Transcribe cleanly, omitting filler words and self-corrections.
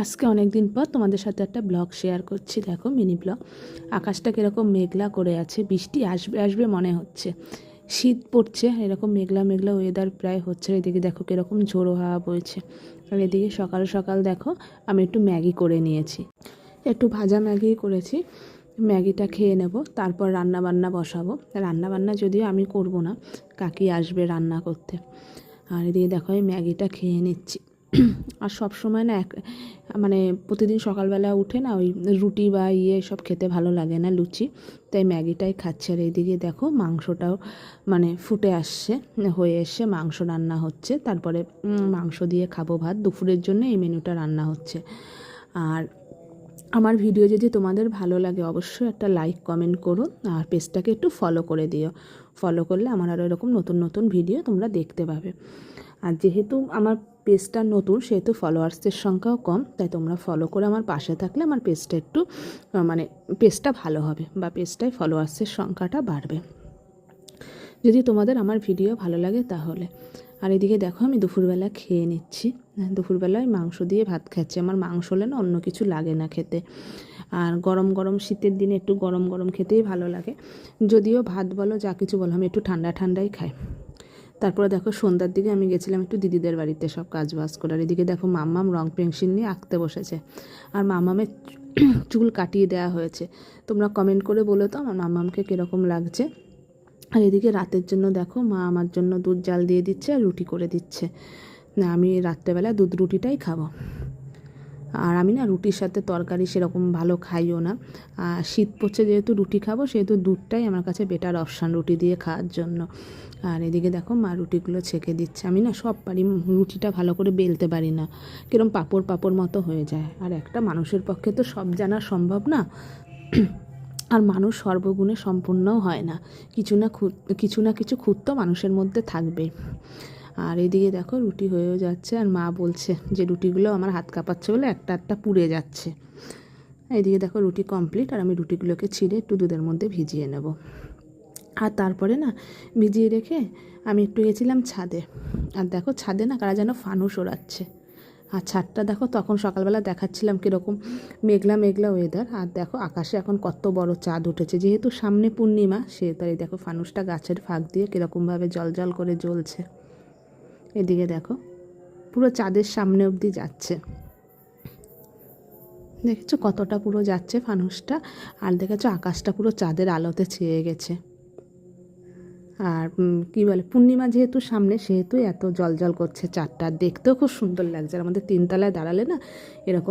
আজকে অনেক দিন পর তোমাদের সাথে একটা ব্লগ শেয়ার করছি। দেখো মিনি ব্লগ। আকাশটা কীরকম মেঘলা করে আছে, বৃষ্টি আসবে আসবে মনে হচ্ছে। শীত পড়ছে, এরকম মেঘলা মেঘলা ওয়েদার প্রায় হচ্ছে। এদিকে দেখো কীরকম ঝোড়ো হাওয়া বইছে। আর এদিকে সকাল সকাল দেখো আমি একটু ম্যাগি করে নিয়েছি, একটু ভাজা ম্যাগি করেছি। ম্যাগিটা খেয়ে নেব, তারপর রান্না বান্না বসাবো। রান্না বান্না যদিও আমি করব না, কাকি আসবে রান্না করতে। আর এদিকে দেখো এই ম্যাগিটা খেয়ে নিচ্ছি। আর সব সময় না মানে প্রতিদিন সকালবেলা উঠে না ওই রুটি বা সব খেতে ভালো লাগে না, লুচি, তাই ম্যাগিটাই খাচ্ছে। আর এইদিকে দেখো মাংসটাও মানে ফুটে আসছে, হয়ে এসে মাংস রান্না হচ্ছে। তারপরে মাংস দিয়ে খাবো ভাত। দুপুরের জন্য এই মেনুটা রান্না হচ্ছে। আর আমার ভিডিও যদি তোমাদের ভালো লাগে অবশ্যই একটা লাইক কমেন্ট করো, আর পেজটাকে একটু ফলো করে দিও। ফলো করলে আমার আরও এরকম নতুন নতুন ভিডিও তোমরা দেখতে পাবে। আর যেহেতু আমার পেজটা নতুন, সেহেতু ফলোয়ার্সদের সংখ্যাও কম, তাই তোমরা ফলো করে আমার পাশে থাকলে আমার পেজটা একটু মানে পেজটা ভালো হবে, বা পেজটায় ফলোয়ার্সের সংখ্যাটা বাড়বে যদি তোমাদের আমার ভিডিও ভালো লাগে তাহলে। আর এদিকে দেখো আমি দুপুরবেলা খেয়ে নিচ্ছি। দুপুরবেলায় মাংস দিয়ে ভাত খাচ্ছি। আমার মাংস হলে না অন্য কিছু লাগে না খেতে। আর গরম গরম শীতের দিনে একটু গরম গরম খেতেই ভালো লাগে। যদিও ভাত বলো যা কিছু বলো আমি একটু ঠান্ডা ঠান্ডাই খাই। তারপরে দেখো সন্ধ্যার দিকে আমি গেছিলাম একটু দিদিদের বাড়িতে সব কাজ বাজ করে। আর এদিকে দেখো মাম্মাম রং পেন্সিল নিয়ে আঁকতে বসেছে। আর মাম্মামের চুল কাটিয়ে দেওয়া হয়েছে। তোমরা কমেন্ট করে বলো তো আমার মাম্মামকে কীরকম লাগছে। আর এদিকে রাতের জন্য দেখো মা আমার জন্য দুধ জাল দিয়ে দিচ্ছে আর রুটি করে দিচ্ছে। না আমি রাত্রেবেলা দুধ রুটিটাই খাবো। আর আমি না রুটির সাথে তরকারি সেরকম ভালো খাইও না। শীত পড়ছে যেহেতু রুটি খাবো, সেহেতু দুধটাই আমার কাছে বেটার অপশান রুটি দিয়ে খাওয়ার জন্য। আর এদিকে দেখো মা রুটিগুলো ছেঁকে দিচ্ছে। আমি না সব পারি, রুটিটা ভালো করে বেলতে পারি না, কিরম পাঁপড় পাঁপড় মতো হয়ে যায়। আর একটা মানুষের পক্ষে তো সব জানা সম্ভব না। আর মানুষ সর্বগুণে সম্পূর্ণও হয় না, কিছু না কিছু খুঁত তো মানুষের মধ্যে থাকবেই। আর এদিকে দেখো রুটি হয়েও যাচ্ছে। আর মা বলছে যে রুটিগুলো আমার হাত কাঁপাচ্ছে বলে একটা একটা পুড়ে যাচ্ছে। এইদিকে দেখো রুটি কমপ্লিট। আর আমি রুটিগুলোকে ছিঁড়ে একটু দুধের মধ্যে ভিজিয়ে নেব। আর তারপরে না ভিজিয়ে রেখে আমি একটু গেছিলাম ছাদে। আর দেখো ছাদে না কারা যেন ফানুস ওড়াচ্ছে। আর ছাদটা দেখো তখন সকালবেলা দেখাচ্ছিলাম কীরকম মেঘলা মেঘলা ওয়েদার। আর দেখো আকাশে এখন কত বড় চাঁদ উঠেছে, যেহেতু সামনে পূর্ণিমা সেহেতু এই দেখো ফানুসটা গাছের ফাঁক দিয়ে কীরকমভাবে জল জল করে জ্বলছে। এদিকে দেখো পুরো চাঁদের সামনে অবধি যাচ্ছে, দেখেছো কতটা পুরো যাচ্ছে ফানুসটা। আর দেখেছো আকাশটা পুরো চাঁদের আলোতে ছেয়ে গেছে। আর কী বলে পূর্ণিমা যেহেতু সামনে সেহেতু এত জল জল করছে চাঁদটা, দেখতেও খুব সুন্দর লাগছে। আর আমাদের তিনতলায় দাঁড়ালে না এরকম